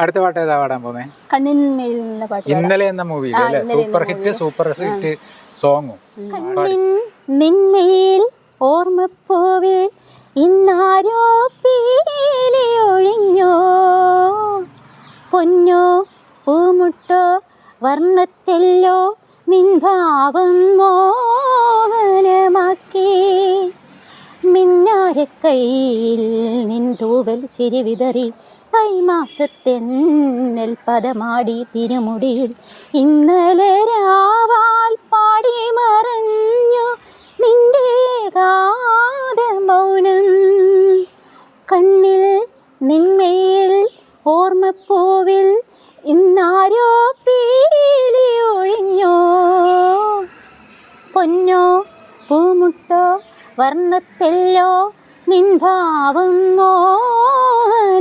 അടുത്ത പാട്ട് ഏതാ പാടാൻ പോന്നെ? കണ്ണിന്മേൽ പാട്ട്. ഇന്നലെ എന്ന മൂവി സൂപ്പർ ഹിറ്റ് സോങ്ങും. നിന്മേൽ ഓർമ്മപ്പൂവിൽ ഇന്നാരോ പീലി ഒഴിഞ്ഞോ, പൊന്നോ പൂമുട്ടോ വർണ്ണത്തെല്ലോ നിൻഭാവം മോഹനമാക്കി. മിന്നാരക്കൈയിൽ നിൻ തൂവൽ ചിരി വിതറി കൈമാസത്തെന്നൽ പദമാടി തിരുമുടിയിൽ ഇന്നലെ രാവാൽ പാടി മറഞ്ഞു നിന്റെ ഗാഥ മൗനം. കണ്ണിൽ നിന്മേൽ ഓർമ്മപ്പൂവിൽ ഇന്നാരോ പീലി ഒഴിഞ്ഞോ, പൊന്നോ പൂമുട്ടോ വർണ്ണത്തെല്ലോ നിൻ ഭാവം മോഹനമാക്കി.